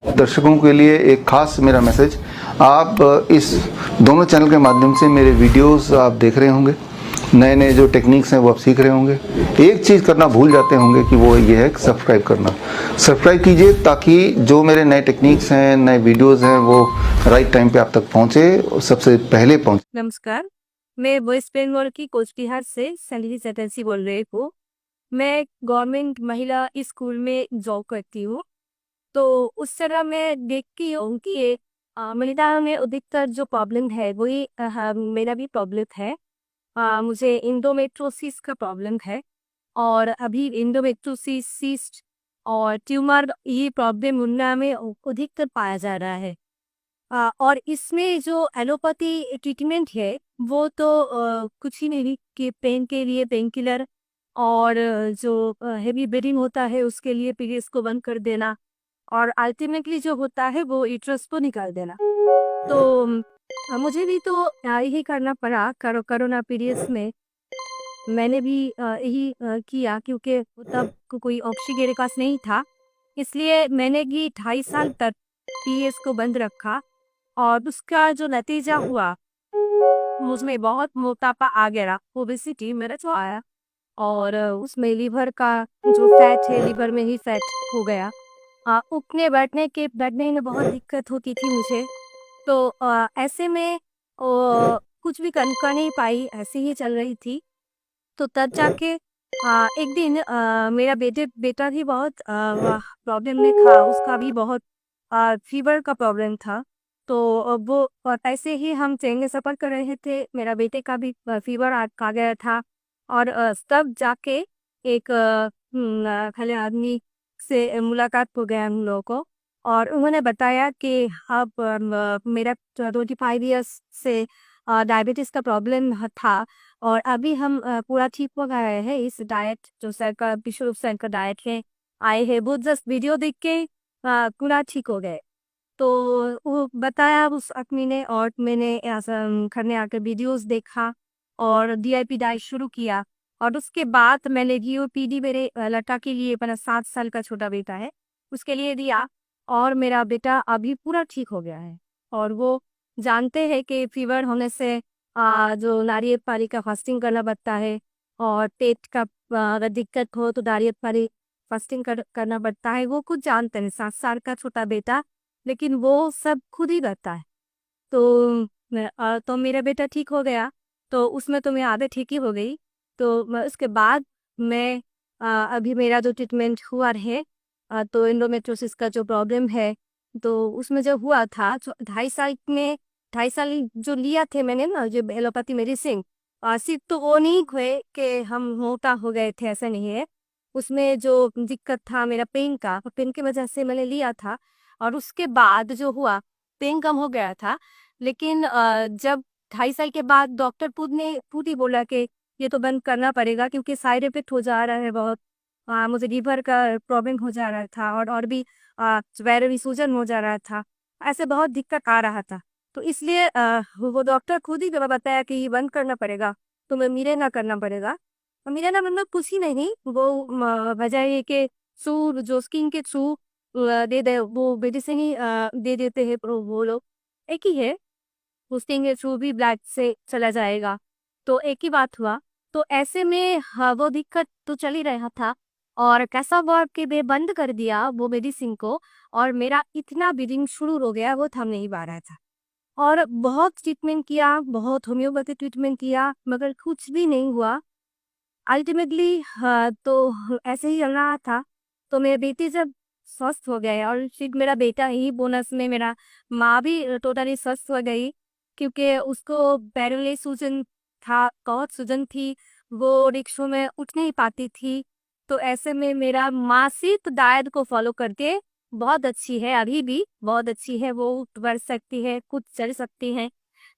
दर्शकों के लिए एक खास मेरा मैसेज। आप इस दोनों चैनल के माध्यम से मेरे वीडियोस आप देख रहे होंगे, नए नए जो टेक्निक्स हैं वो आप सीख रहे होंगे। एक चीज़ करना भूल जाते होंगे कि वो ये है सब्सक्राइब करना। सब्सक्राइब कीजिए ताकि जो मेरे नए टेक्निक्स हैं, नए वीडियोस हैं, वो राइट टाइम पे आप तक पहुँचे, सबसे पहले पहुँचे। नमस्कार, मैं वेस्ट बंगाल की कोचबिहार से संगीत चटर्जी बोल रही हूँ। मैं गवर्नमेंट महिला स्कूल में जॉब करती हूँ। तो उस तरह मैं देखती हूँ कि महिलाओं में अधिकतर जो प्रॉब्लम है वही मेरा भी प्रॉब्लम है। मुझे इंडोमेट्रोसिस का प्रॉब्लम है और अभी इंडोमेट्रोसिस सिस्ट और ट्यूमर ये प्रॉब्लम उनमें में अधिकतर पाया जा रहा है। और इसमें जो एलोपैथी ट्रीटमेंट है वो तो कुछ ही नहीं कि पेन के लिए पेन किलर और जो हेवी ब्लीडिंग होता है उसके लिए पीरियड्स को बंद कर देना और अल्टीमेटली जो होता है वो यूट्रस को निकाल देना। तो मुझे भी तो यही करना पड़ा कोरोना पीरियड्स में। मैंने भी यही किया क्योंकि तब कोई ऑप्शन मेरे पास नहीं था। इसलिए मैंने भी 2.5 साल तक पीरियड्स को बंद रखा और उसका जो नतीजा हुआ उसमें बहुत मोटापा आ गया, ओबेसिटी मेरा जो आया और उसमें लीवर का जो फैट है लीवर में ही फैट हो गया। उठने बैठने में बहुत दिक्कत होती थी मुझे। तो ऐसे में कुछ भी कर नहीं पाई, ऐसे ही चल रही थी। तो तब जाके एक दिन मेरा बेटा भी बहुत प्रॉब्लम में था, उसका भी बहुत फीवर का प्रॉब्लम था। तो वो ऐसे ही हम ट्रेन में सफ़र कर रहे थे, मेरा बेटे का भी फीवर आ गया था और तब जाके एक खले आदमी से मुलाकात हो गया हम लोगों को और उन्होंने बताया कि अब मेरा 25 इयर्स से डायबिटीज़ का प्रॉब्लम था और अभी हम पूरा ठीक हो गए हैं। इस डाइट जो सरकार विश्व सर का डाइट है आए हैं, वो जस्ट वीडियो देख के पूरा ठीक हो गए। तो वो बताया उस आदमी ने और मैंने ऐसा घर में आकर वीडियोस देखा और डीआईपी डाइट शुरू किया और उसके बाद मैंने जीओपीडी मेरे लड़का के लिए, अपना 7 साल का छोटा बेटा है उसके लिए दिया और मेरा बेटा अभी पूरा ठीक हो गया है। और वो जानते हैं कि फीवर होने से जो नारियल पानी का फास्टिंग करना पड़ता है और पेट का अगर दिक्कत हो तो नारियल पानी फास्टिंग करना पड़ता है। वो कुछ जानते हैं, 7 साल का छोटा बेटा, लेकिन वो सब खुद ही करता है। तो तो मेरा बेटा ठीक हो गया, तो उसमें तो मैं आधे ठीक ही हो गई। तो उसके बाद मैं अभी मेरा जो ट्रीटमेंट हुआ है तो एंडोमेट्रोसिस का जो प्रॉब्लम है, तो उसमें जो हुआ था जो 2.5 साल में 2.5 साल जो लिया थे मैंने ना जो एलोपैथी मेडिसिन, सिर्फ तो वो नहीं हुए कि हम मोटा हो गए थे, ऐसा नहीं है। उसमें जो दिक्कत था मेरा पेन की वजह से मैंने लिया था और उसके बाद जो हुआ पेन कम हो गया था। लेकिन जब 2.5 साल के बाद डॉक्टर खुद ही बोला कि ये तो बंद करना पड़ेगा क्योंकि साइड इफेक्ट हो जा रहा है बहुत। मुझे लीवर का प्रॉब्लम हो जा रहा था और भी पैरों में सूजन हो जा रहा था, ऐसे बहुत दिक्कत आ रहा था। तो इसलिए वो डॉक्टर खुद ही बताया कि ये बंद करना पड़ेगा, तुम्हें मिलेना करना पड़ेगा। और मिलेना मतलब कुछ ही नहीं, वो वजह ये कि सू जो स्किन के थ्रू दे दे वो मेडिसिन ही दे देते हैं, वो लोग एक ही है, स्किन के थ्रू भी ब्लड से चला जाएगा। तो एक ही बात हुआ। तो ऐसे में वो दिक्कत तो चल ही रहा था और कैसा हुआ कि मैं बंद कर दिया वो मेडिसिन को और मेरा इतना ब्लीडिंग शुरू हो गया, वो थम नहीं पा रहा था। और बहुत ट्रीटमेंट किया, बहुत होम्योपैथी ट्रीटमेंट किया, मगर कुछ भी नहीं हुआ। अल्टीमेटली तो ऐसे ही चल रहा था। तो मेरे बेटे जब स्वस्थ हो गए और फिर मेरा बेटा ही बोनस में, मेरा माँ भी टोटली स्वस्थ हो गई क्योंकि उसको पैरों में सूजन था, बहुत सूजन थी, वो रिक्शों में उठ नहीं पाती थी। तो ऐसे में मेरा माँ सिर्फ डाइट को फॉलो करके बहुत अच्छी है, अभी भी बहुत अच्छी है, वो उठ बढ़ सकती है, खुद चल सकती है।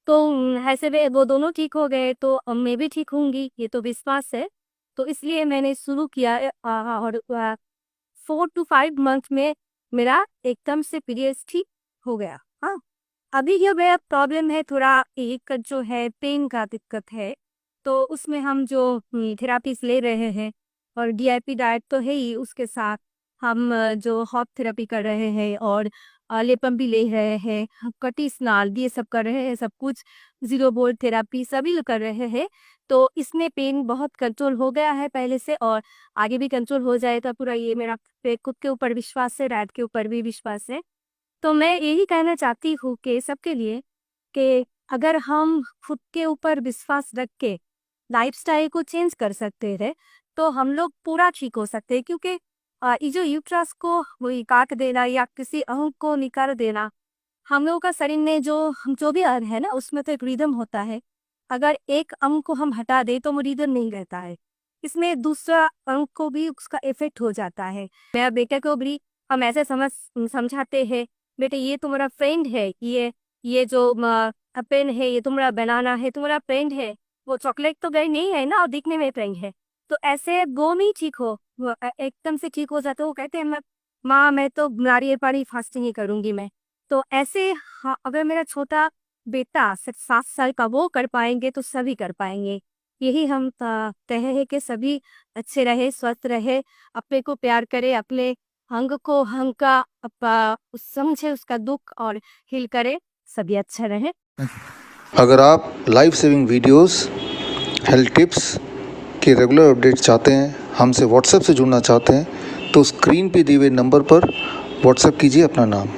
तो ऐसे में वो दोनों ठीक हो गए तो अब मैं भी ठीक होंगी, ये तो विश्वास है। तो इसलिए मैंने शुरू किया और 4 to 5 मंथ में मेरा एकदम से पीरियड्स ठीक हो गया। हाँ, अभी ये मेरा प्रॉब्लम है, थोड़ा एक जो है पेन का दिक्कत है। तो उसमें हम जो थेरापीज ले रहे हैं और डीआईपी डाइट तो है ही, उसके साथ हम जो हॉट थेरेपी कर रहे हैं और लेपम भी ले रहे हैं, कटी स्नान ये सब कर रहे हैं, सब कुछ ज़ीरो बोल्ट थेरेपी सभी कर रहे हैं। तो इसमें पेन बहुत कंट्रोल हो गया है पहले से और आगे भी कंट्रोल हो जाएगा पूरा। ये मेरा पे खुद के ऊपर विश्वास है, डैड के ऊपर भी विश्वास है। तो मैं यही कहना चाहती हूँ कि सबके लिए कि अगर हम खुद के ऊपर विश्वास रख के लाइफस्टाइल को चेंज कर सकते हैं तो हम लोग पूरा ठीक हो सकते हैं। क्योंकि ये जो यूट्रस को वही काट देना या किसी अंग को निकाल देना, हम लोगों का शरीर में जो भी अंग है ना उसमें तो एक रिदम होता है। अगर एक अंग को हम हटा दें तो वो रिदम नहीं रहता है, इसमें दूसरा अंग को भी उसका इफेक्ट हो जाता है। मेरा बेटे को भी हम ऐसे समझाते हैं, बेटे ये तुम्हारा फ्रेंड है, ये जो पेन है ये तुम्हारा बनाना है, तुम्हारा फ्रेंड है। वो चॉकलेट तो गई नहीं है ना और दिखने में फ्रेंड है। तो ऐसे गो में ठीक हो, वो एकदम से ठीक हो जाते। वो कहते हैं माँ मैं तो नारियल पानी फास्टिंग ही करूंगी मैं। तो ऐसे हाँ, अगर मेरा छोटा बेटा 7 साल का वो कर पाएंगे तो सभी कर पाएंगे। यही हम कहे हैं कि सभी अच्छे रहे, स्वस्थ रहे, अपने को प्यार करे, अपने अंग को अंग का समझे उसका दुख और हील करे, सभी अच्छा रहे। अगर आप life saving videos, health tips के रेगुलर अपडेट चाहते हैं, हमसे व्हाट्सएप से जुड़ना चाहते हैं, तो स्क्रीन पे दिए हुए नंबर पर व्हाट्सएप कीजिए अपना नाम।